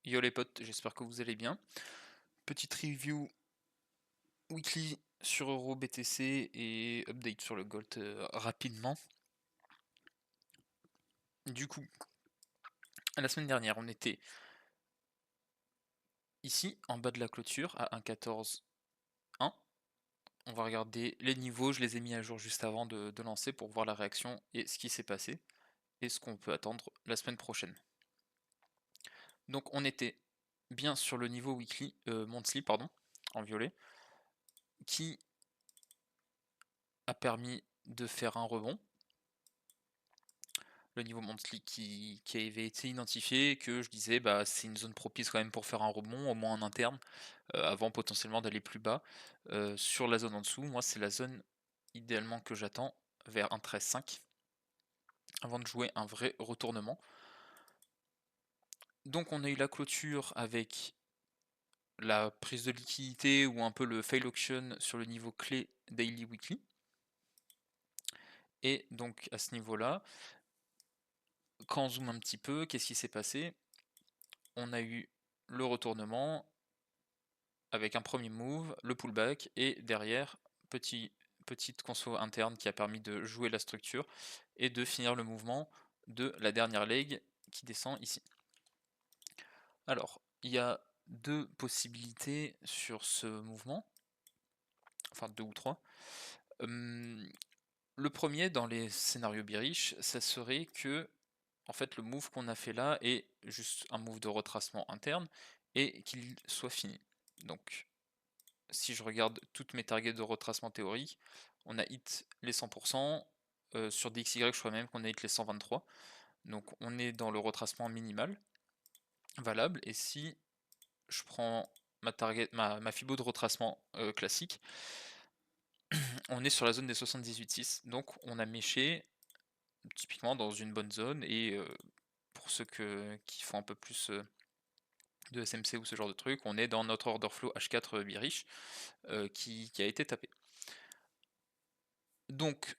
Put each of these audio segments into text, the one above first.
Yo les potes, j'espère que vous allez bien. Petite review weekly sur Euro BTC et update sur le Gold rapidement. Du coup, la semaine dernière, on était ici, en bas de la clôture, à 1,14,1. On va regarder les niveaux, je les ai mis à jour juste avant de lancer pour voir la réaction et ce qui s'est passé et ce qu'on peut attendre la semaine prochaine. Donc on était bien sur le niveau weekly, monthly, pardon, en violet, qui a permis de faire un rebond. Le niveau monthly qui avait été identifié, que je disais bah c'est une zone propice quand même pour faire un rebond, au moins en interne, avant potentiellement d'aller plus bas. Sur la zone en dessous, moi c'est la zone idéalement que j'attends vers un 13,5 avant de jouer un vrai retournement. Donc on a eu la clôture avec la prise de liquidité ou un peu le fail auction sur le niveau clé daily weekly. Et donc à ce niveau-là, quand on zoome un petit peu, qu'est-ce qui s'est passé? On a eu le retournement avec un premier move, le pullback, et derrière, petite conso interne qui a permis de jouer la structure et de finir le mouvement de la dernière leg qui descend ici. Alors, il y a deux possibilités sur ce mouvement, enfin deux ou trois. Le premier, dans les scénarios bearish, ça serait que en fait le move qu'on a fait là est juste un move de retracement interne et qu'il soit fini. Donc si je regarde toutes mes targets de retracement théorique, on a hit les 100%, sur DXY je crois même qu'on a hit les 123, donc on est dans le retracement minimal valable, et si je prends ma Fibo de retracement classique, on est sur la zone des 78,6, donc on a méché typiquement dans une bonne zone, et pour ceux qui font un peu plus de SMC ou ce genre de truc, on est dans notre order flow H4 bearish qui a été tapé. Donc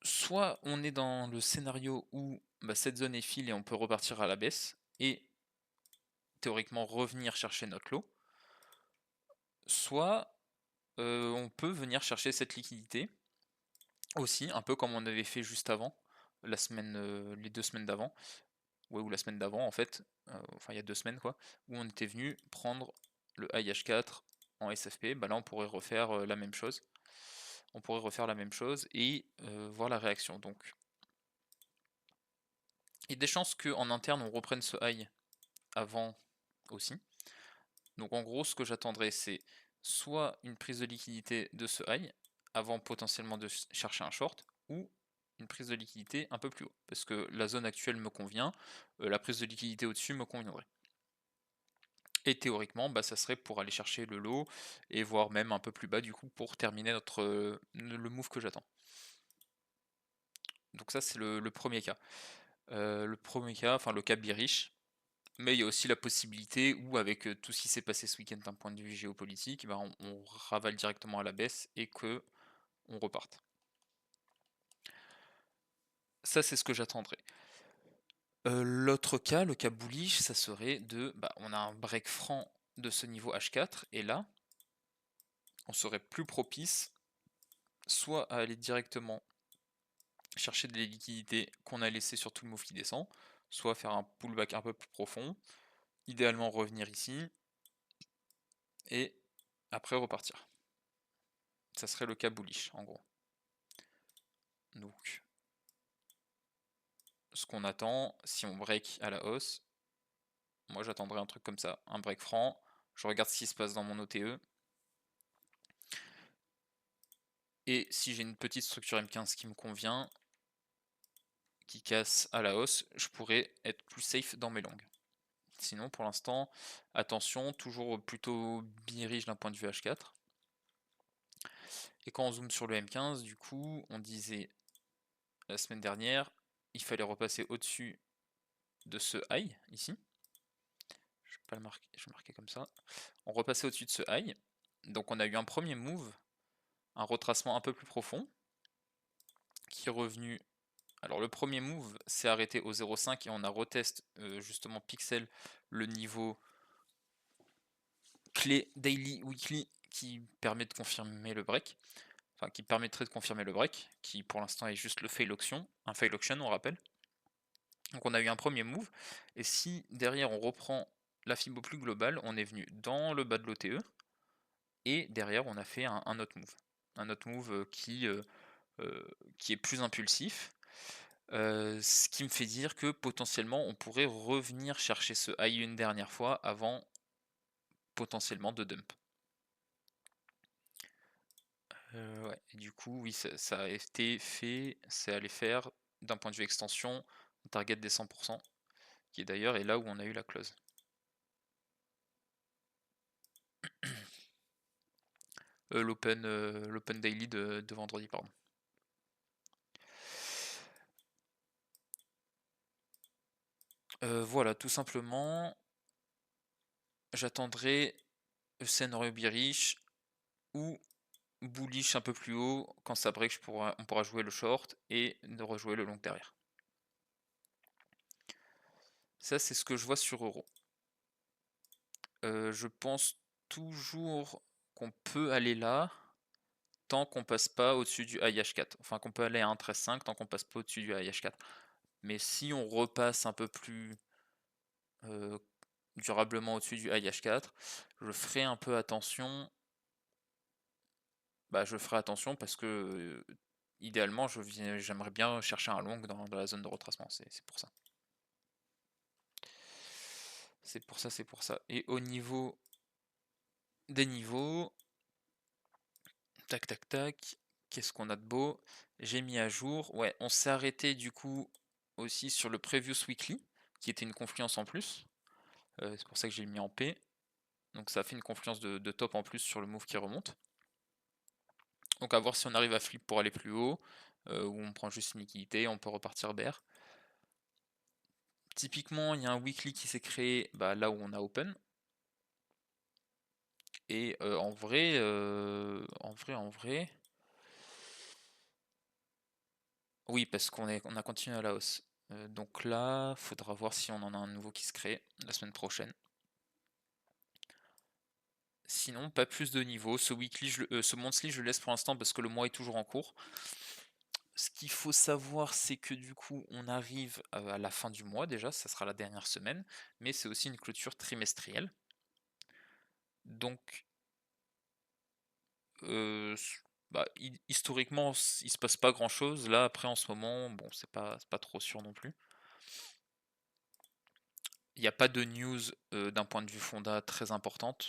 soit on est dans le scénario où bah, cette zone est fill et on peut repartir à la baisse et théoriquement revenir chercher notre lot, soit on peut venir chercher cette liquidité aussi, un peu comme on avait fait juste avant, les 2 semaines d'avant, ouais, ou la semaine d'avant en fait, enfin il y a 2 semaines quoi, où on était venu prendre le IH4 en SFP, bah là on pourrait refaire la même chose. On pourrait refaire la même chose et voir la réaction. Donc il y a des chances qu'en interne on reprenne ce high avant aussi. Donc en gros ce que j'attendrai c'est soit une prise de liquidité de ce high avant potentiellement de chercher un short, ou une prise de liquidité un peu plus haut, parce que la zone actuelle me convient, la prise de liquidité au-dessus me conviendrait. Et théoriquement, bah, ça serait pour aller chercher le lot, et voire même un peu plus bas du coup pour terminer le move que j'attends. Donc ça c'est le premier cas. Le premier cas, enfin le cas bearish, mais il y a aussi la possibilité où avec tout ce qui s'est passé ce week-end d'un point de vue géopolitique, bah, on ravale directement à la baisse et que on reparte. Ça c'est ce que j'attendrai. L'autre cas, le cas bullish, ça serait bah, on a un break franc de ce niveau H4 et là, on serait plus propice soit à aller directement chercher des liquidités qu'on a laissées sur tout le move qui descend, soit faire un pullback un peu plus profond, idéalement revenir ici, et après repartir. Ça serait le cas bullish en gros. Donc ce qu'on attend, si on break à la hausse, moi j'attendrais un truc comme ça, un break franc, je regarde ce qui se passe dans mon OTE, et si j'ai une petite structure M15 qui me convient, qui casse à la hausse, je pourrais être plus safe dans mes longues. Sinon pour l'instant, attention, toujours plutôt bearish d'un point de vue H4. Et quand on zoome sur le M15, du coup, on disait la semaine dernière, il fallait repasser au-dessus de ce high, ici. Je vais pas le marquer, je vais marquer comme ça. On repassait au-dessus de ce high. Donc on a eu un premier move, un retracement un peu plus profond, qui est revenu. Alors le premier move s'est arrêté au 0,5 et on a retest justement pixel le niveau clé daily, weekly qui permet de confirmer le break, enfin qui permettrait de confirmer le break, qui pour l'instant est juste le fail auction, un fail auction on rappelle. Donc on a eu un premier move, et si derrière on reprend la fibo plus globale, on est venu dans le bas de l'OTE, et derrière on a fait un autre move. Un autre move qui est plus impulsif, ce qui me fait dire que potentiellement on pourrait revenir chercher ce high une dernière fois avant potentiellement de dump. Ouais, et du coup, oui, ça a été fait, c'est allé faire d'un point de vue extension, un target des 100%, qui d'ailleurs est là où on a eu la close. L'open daily de vendredi, pardon. Voilà, tout simplement, j'attendrai scénario bearish ou bullish un peu plus haut. Quand ça break, on pourra jouer le short et de rejouer le long derrière. Ça, c'est ce que je vois sur Euro. Je pense toujours qu'on peut aller là tant qu'on passe pas au-dessus du IH4. Enfin, qu'on peut aller à 1.13.5 tant qu'on passe pas au-dessus du IH4. Mais si on repasse un peu plus durablement au-dessus du IH4, je ferai un peu attention. Bah, je ferai attention parce que idéalement, j'aimerais bien chercher un long dans la zone de retracement. C'est pour ça. C'est pour ça, c'est pour ça. Et au niveau des niveaux, tac, tac, tac. Qu'est-ce qu'on a de beau? J'ai mis à jour. Ouais, on s'est arrêté du coup aussi sur le Previous Weekly, qui était une confluence en plus. C'est pour ça que j'ai mis en P. Donc ça fait une confluence de top en plus sur le move qui remonte. Donc à voir si on arrive à flip pour aller plus haut, ou on prend juste une liquidité, on peut repartir bear. Typiquement, il y a un weekly qui s'est créé là où on a open. Et en vrai, oui, parce on a continué à la hausse. Donc là, faudra voir si on en a un nouveau qui se crée la semaine prochaine. Sinon, pas plus de niveau. Ce monthly, je le laisse pour l'instant parce que le mois est toujours en cours. Ce qu'il faut savoir, c'est que du coup, on arrive à la fin du mois déjà, ça sera la dernière semaine, mais c'est aussi une clôture trimestrielle. Donc, historiquement, il se passe pas grand chose. Là, après, en ce moment, bon, c'est pas trop sûr non plus. Il n'y a pas de news d'un point de vue fonda très importante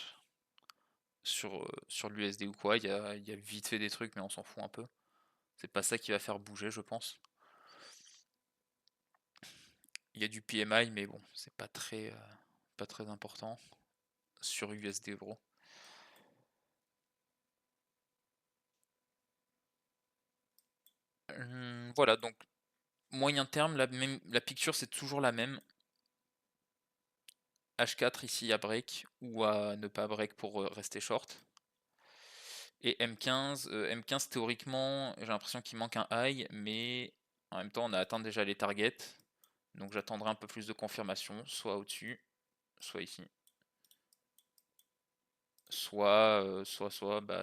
sur l'USD ou quoi. Il y a vite fait des trucs, mais on s'en fout un peu. C'est pas ça qui va faire bouger, je pense. Il y a du PMI, mais bon, c'est pas très important sur USD euro. Voilà, donc moyen terme, la picture c'est toujours la même. H4 ici à break ou à ne pas break pour rester short. Et M15 théoriquement, j'ai l'impression qu'il manque un high, mais en même temps on a atteint déjà les targets. Donc j'attendrai un peu plus de confirmation, soit au-dessus, soit ici. Soit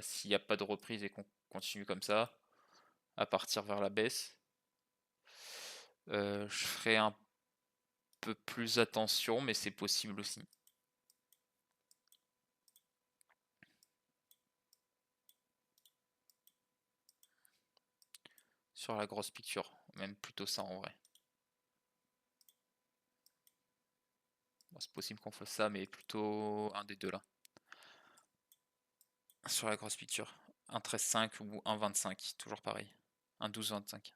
s'il n'y a pas de reprise et qu'on continue comme ça, à partir vers la baisse, je ferai un peu plus attention, mais c'est possible aussi. Sur la grosse picture, même plutôt ça en vrai. Bon, c'est possible qu'on fasse ça, mais plutôt un des deux là. Sur la grosse picture. Un 13,5 ou un 25, toujours pareil. Un 12,25.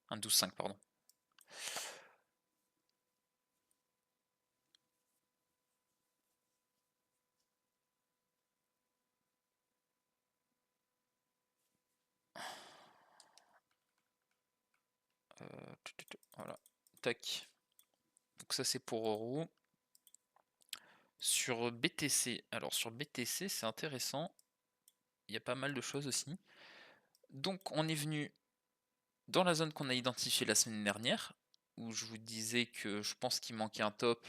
Un 12,5, pardon. Voilà. Tac. Donc ça c'est pour Euro. Sur BTC, alors sur BTC c'est intéressant. Il y a pas mal de choses aussi. Donc on est venu dans la zone qu'on a identifiée la semaine dernière, où je vous disais que je pense qu'il manquait un top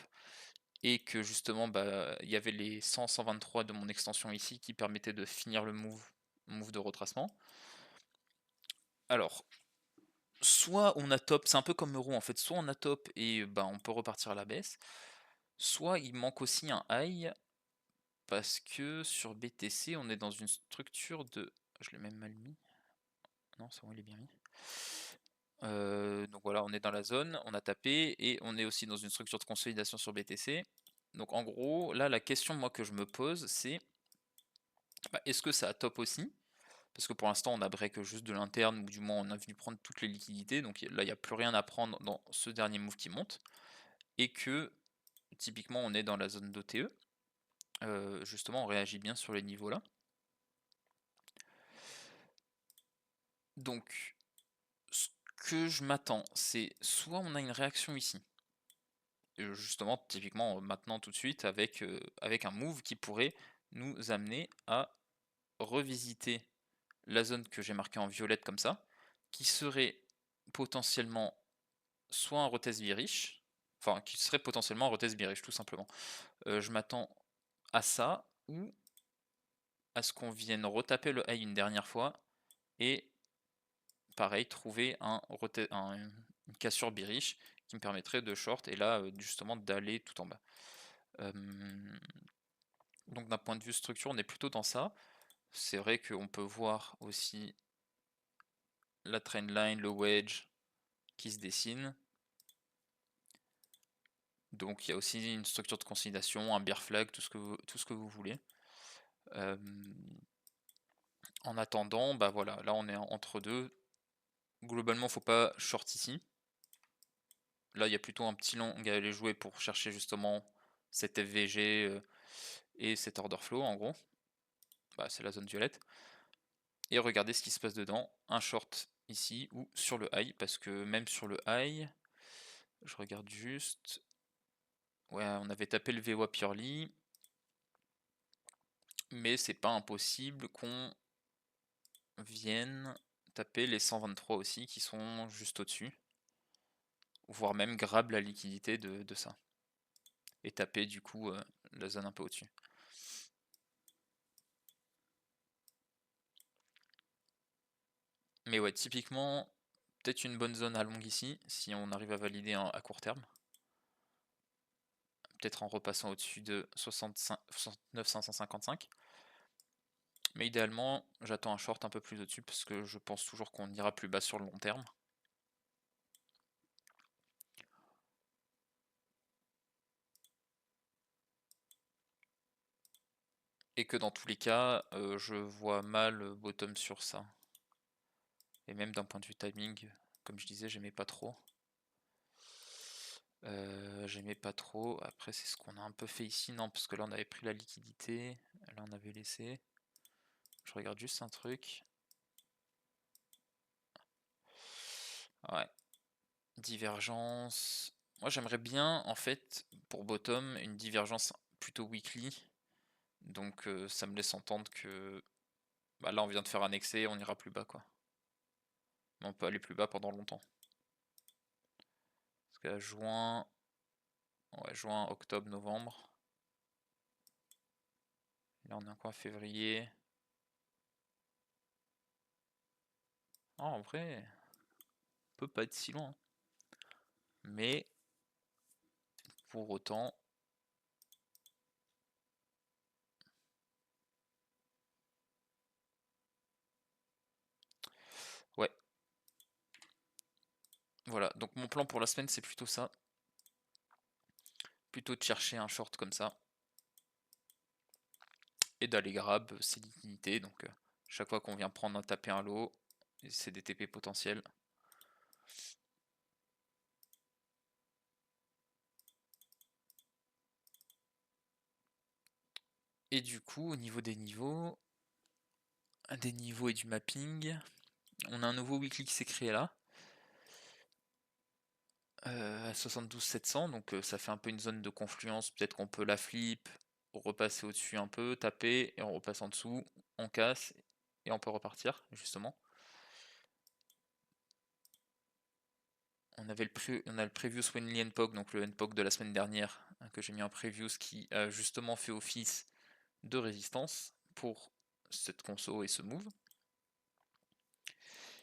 et que justement bah, il y avait les 100-123 de mon extension ici qui permettaient de finir le move de retracement. Alors, soit on a top, c'est un peu comme euro en fait, soit on a top et bah, on peut repartir à la baisse, soit il manque aussi un high, parce que sur BTC on est dans une structure de... Je l'ai même mal mis. Non, c'est bon, il est bien mis. Donc voilà, on est dans la zone, on a tapé, et on est aussi dans une structure de consolidation sur BTC. Donc en gros, là la question moi que je me pose, c'est bah, est-ce que ça a top aussi? Parce que pour l'instant on a break juste de l'interne, ou du moins on a venu prendre toutes les liquidités, donc là il n'y a plus rien à prendre dans ce dernier move qui monte, et que typiquement on est dans la zone d'OTE, justement on réagit bien sur les niveaux là. Donc ce que je m'attends, c'est soit on a une réaction ici, justement typiquement maintenant tout de suite avec, avec un move qui pourrait nous amener à revisiter la zone que j'ai marquée en violette comme ça, qui serait potentiellement soit un retest bearish, enfin qui serait potentiellement un retest bearish tout simplement. Je m'attends à ça, ou à ce qu'on vienne retaper le high une dernière fois, et pareil trouver une cassure bearish qui me permettrait de short, et là justement d'aller tout en bas. Donc d'un point de vue structure on est plutôt dans ça. C'est vrai qu'on peut voir aussi la trendline, le wedge qui se dessine. Donc il y a aussi une structure de consolidation, un bear flag, tout ce que vous voulez. En attendant, bah voilà, là on est entre deux. Globalement, faut pas short ici. Là, il y a plutôt un petit long à aller jouer pour chercher justement cet FVG et cet order flow en gros. Bah, c'est la zone violette. Et regardez ce qui se passe dedans. Un short ici ou sur le high, parce que même sur le high, je regarde juste. Ouais, on avait tapé le VWAP purely, mais c'est pas impossible qu'on vienne taper les 123 aussi qui sont juste au-dessus, voire même grab la liquidité de ça et taper du coup la zone un peu au-dessus. Mais ouais, typiquement, peut-être une bonne zone à long ici, si on arrive à valider à court terme. Peut-être en repassant au-dessus de 69 555. Mais idéalement, j'attends un short un peu plus au-dessus, parce que je pense toujours qu'on ira plus bas sur le long terme. Et que dans tous les cas, je vois mal bottom sur ça. Et même d'un point de vue timing, comme je disais, j'aimais pas trop. J'aimais pas trop. Après, c'est ce qu'on a un peu fait ici, non? Parce que là, on avait pris la liquidité. Là, on avait laissé. Je regarde juste un truc. Ouais. Divergence. Moi, j'aimerais bien, en fait, pour bottom, une divergence plutôt weekly. Donc, ça me laisse entendre que bah, là, on vient de faire un excès, on ira plus bas, quoi. Mais on peut aller plus bas pendant longtemps. Parce qu'à juin. Ouais, juin, octobre, novembre. Là, on est encore en février. Ah, en vrai, on peut pas être si loin. Mais, pour autant. Ouais. Voilà, donc mon plan pour la semaine, c'est plutôt ça. Plutôt de chercher un short comme ça. Et d'aller grab ces liquidités. Donc, chaque fois qu'on vient prendre taper un lot, c'est des TP potentiels. Et du coup, au niveau des niveaux et du mapping, on a un nouveau weekly qui s'est créé là, à 72 700, donc ça fait un peu une zone de confluence. Peut-être qu'on peut la flip, repasser au-dessus un peu, taper, et on repasse en dessous, on casse, et on peut repartir, justement. On a le previous Winley NPOG, donc le NPOG de la semaine dernière, que j'ai mis en preview, ce qui a justement fait office de résistance pour cette conso et ce move.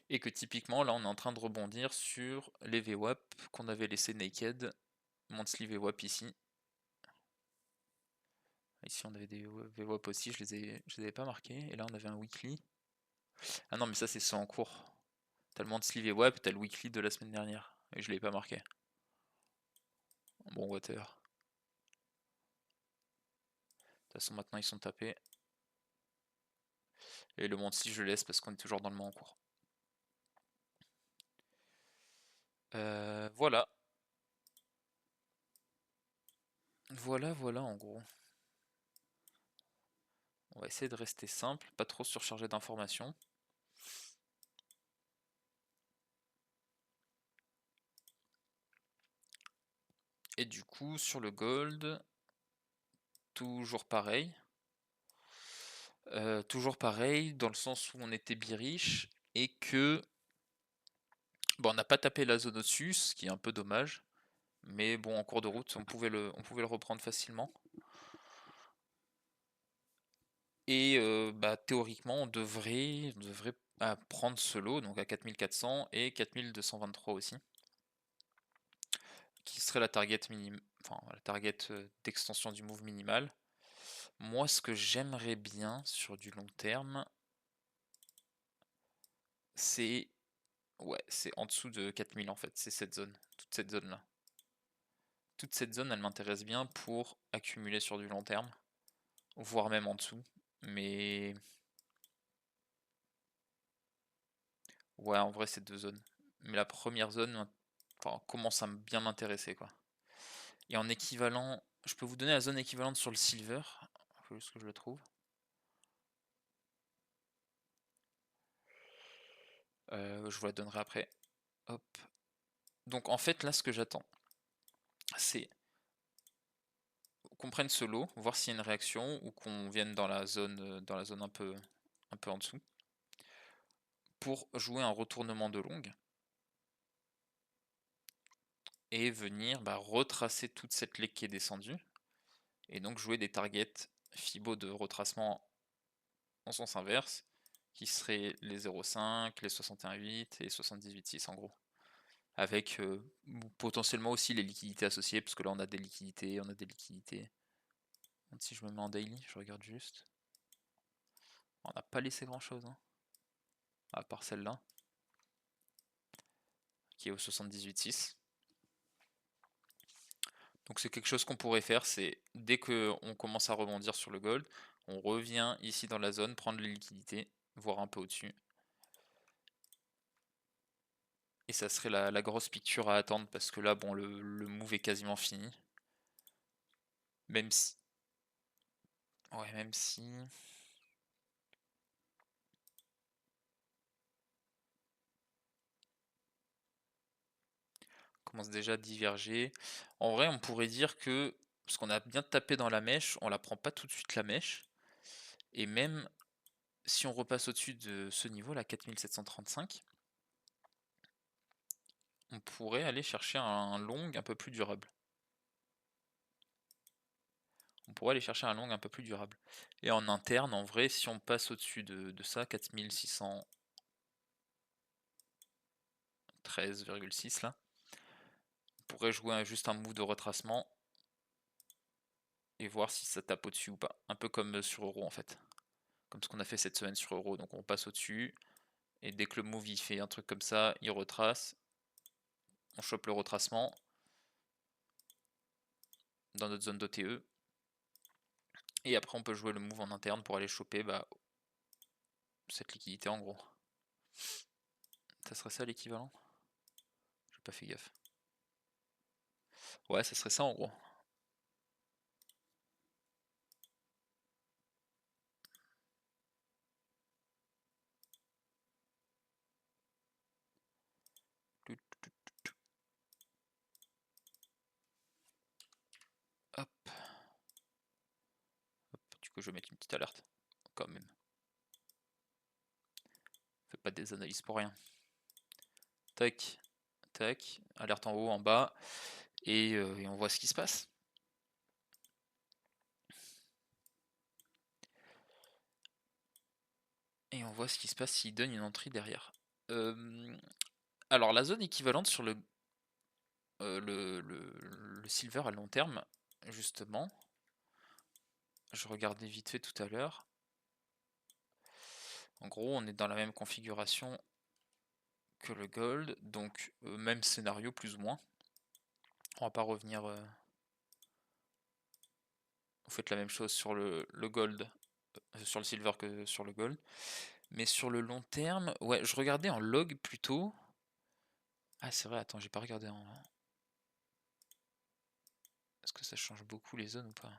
Et que typiquement là on est en train de rebondir sur les VWAP qu'on avait laissé naked, monthly VWAP ici. Ici on avait des VWAP aussi, je les avais pas marqués, et là on avait un weekly. Ah non mais ça c'est ceux en cours. T'as le monthly VWAP, t'as le weekly de la semaine dernière, et je l'ai pas marqué. Bon whatever. De toute façon maintenant ils sont tapés. Et le monthly je le laisse parce qu'on est toujours dans le mois en cours. Voilà. Voilà en gros. On va essayer de rester simple, pas trop surchargé d'informations. Et du coup, sur le gold, toujours pareil. Toujours pareil, dans le sens où on était biriche et que bon, on n'a pas tapé la zone au-dessus, ce qui est un peu dommage. Mais bon, en cours de route, on pouvait le reprendre facilement. Et bah, théoriquement, on devrait prendre ce lot, donc à 4400 et 4223 aussi, qui serait la target enfin la target d'extension du move minimal. Moi, ce que j'aimerais bien sur du long terme, c'est c'est en dessous de 4000 en fait, c'est cette zone, toute cette zone là. Toute cette zone, elle m'intéresse bien pour accumuler sur du long terme, voire même en dessous. Mais ouais, en vrai, c'est deux zones. Mais la première zone, enfin, commence à bien m'intéresser quoi. Et en équivalent, je peux vous donner la zone équivalente sur le silver. Faut juste que je le trouve. Je vous la donnerai après. Hop. Donc en fait, là, ce que j'attends, c'est qu'on prenne ce lot, voir s'il y a une réaction ou qu'on vienne dans la zone un peu en dessous, pour jouer un retournement de longue et venir retracer toute cette ligne qui est descendue et donc jouer des targets Fibo de retracement en sens inverse qui seraient les 0,5, les 61,8 et 78,6 en gros. Avec potentiellement aussi les liquidités associées, parce que là on a des liquidités, on a des liquidités. Si je me mets en daily, je regarde juste. On n'a pas laissé grand chose, hein, à part celle-là, qui est au 78,6. Donc c'est quelque chose qu'on pourrait faire, c'est dès qu'on commence à rebondir sur le gold, on revient ici dans la zone, prendre les liquidités, voire un peu au-dessus. Et ça serait la grosse picture à attendre parce que là, bon, le move est quasiment fini. Même si... Ouais, même si... On commence déjà à diverger. En vrai, on pourrait dire que... Parce qu'on a bien tapé dans la mèche, on la prend pas tout de suite la mèche. Et même si on repasse au-dessus de ce niveau, là, 4735, on pourrait aller chercher un long un peu plus durable. On pourrait aller chercher un long un peu plus durable. Et en interne, en vrai, si on passe au-dessus de ça, 4613,6 là, on pourrait jouer juste un move de retracement et voir si ça tape au-dessus ou pas. Un peu comme sur Euro en fait. Comme ce qu'on a fait cette semaine sur Euro. Donc on passe au-dessus, et dès que le move il fait un truc comme ça, il retrace. On chope le retracement dans notre zone d'OTE. Et après on peut jouer le move en interne pour aller choper cette liquidité en gros. Ça serait ça l'équivalent? J'ai pas fait gaffe. Ouais, ça serait ça en gros. Hop. Hop. Du coup je vais mettre une petite alerte. Quand même. Fais pas des analyses pour rien. Tac. Tac. Alerte en haut, en bas. Et on voit ce qui se passe. voit ce qui se passe s'il donne une entrée derrière. Alors la zone équivalente sur le silver à long terme, justement, je regardais vite fait tout à l'heure. En gros, on est dans la même configuration que le gold, donc même scénario plus ou moins. On va pas revenir. Vous faites la même chose sur le gold, sur le silver que sur le gold. Mais sur le long terme, ouais, je regardais en log plutôt. Ah, c'est vrai, attends, j'ai pas regardé en. Est-ce que ça change beaucoup les zones ou pas? Ouais,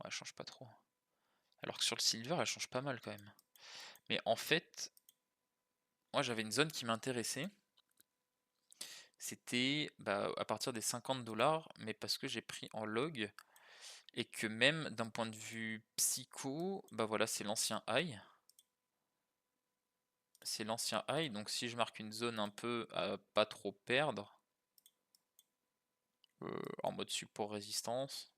elle change pas trop. Alors que sur le silver, elle change pas mal quand même. Mais en fait, moi j'avais une zone qui m'intéressait. C'était bah, à partir des 50 $, mais parce que j'ai pris en log et que même d'un point de vue psycho, bah voilà, c'est l'ancien high. C'est l'ancien high, donc si je marque une zone un peu à pas trop perdre, en mode support résistance.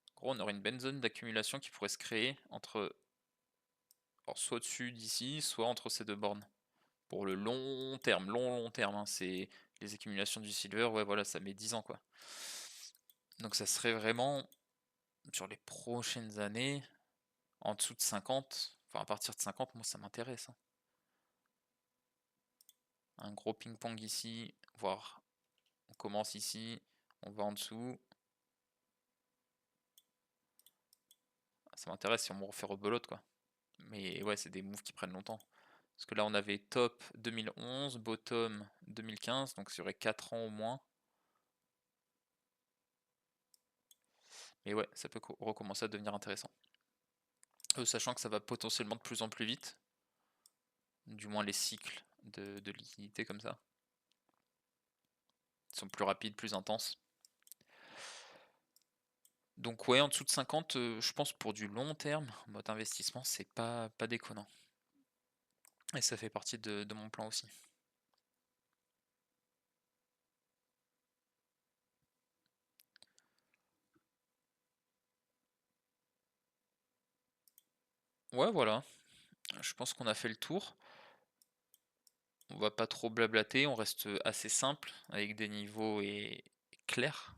En gros, on aurait une bonne zone d'accumulation qui pourrait se créer entre, alors, soit au-dessus d'ici, soit entre ces deux bornes. Pour le long terme, long terme, hein, c'est les accumulations du silver, ouais voilà, ça met 10 ans quoi. Donc ça serait vraiment sur les prochaines années, en dessous de 50, enfin à partir de 50, moi ça m'intéresse, hein. Un gros ping-pong ici, voire on commence ici, on va en dessous. Ça m'intéresse si on me refait rebelote quoi. Mais ouais, c'est des moves qui prennent longtemps. Parce que là on avait top 2011, bottom 2015, donc ça aurait 4 ans au moins. Mais ouais, ça peut recommencer à devenir intéressant. Sachant que ça va potentiellement de plus en plus vite, du moins les cycles de liquidité comme ça. Ils sont plus rapides, plus intenses. Donc ouais, en dessous de 50, je pense pour du long terme, en mode investissement, c'est pas déconnant. Et ça fait partie de mon plan aussi. Ouais, voilà. Je pense qu'on a fait le tour. On va pas trop blablater, on reste assez simple avec des niveaux et clairs.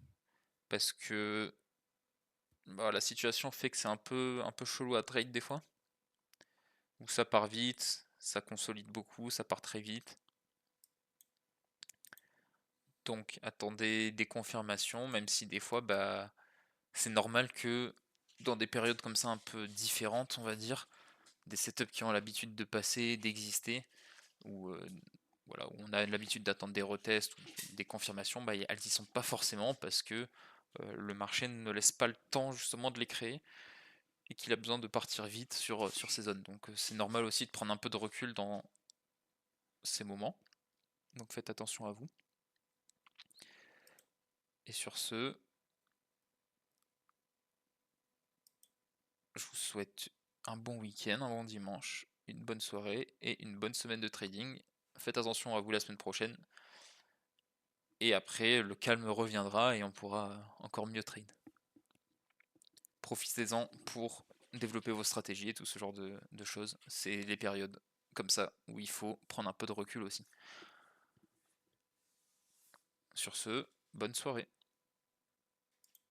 Parce que bah, la situation fait que c'est un peu chelou à trade des fois. Où ça part vite, ça consolide beaucoup, ça part très vite. Donc attendez des confirmations, même si des fois bah, c'est normal que dans des périodes comme ça un peu différentes, on va dire, des setups qui ont l'habitude de passer, d'exister, ou voilà, où on a l'habitude d'attendre des retests ou des confirmations, bah, elles y sont pas forcément parce que le marché ne laisse pas le temps justement de les créer et qu'il a besoin de partir vite sur ces zones. Donc c'est normal aussi de prendre un peu de recul dans ces moments. Donc faites attention à vous. Et sur ce, je vous souhaite un bon week-end, un bon dimanche, une bonne soirée et une bonne semaine de trading. Faites attention à vous la semaine prochaine. Et après, le calme reviendra et on pourra encore mieux trade. Profitez-en pour développer vos stratégies et tout ce genre de choses. C'est les périodes comme ça où il faut prendre un peu de recul aussi. Sur ce, bonne soirée.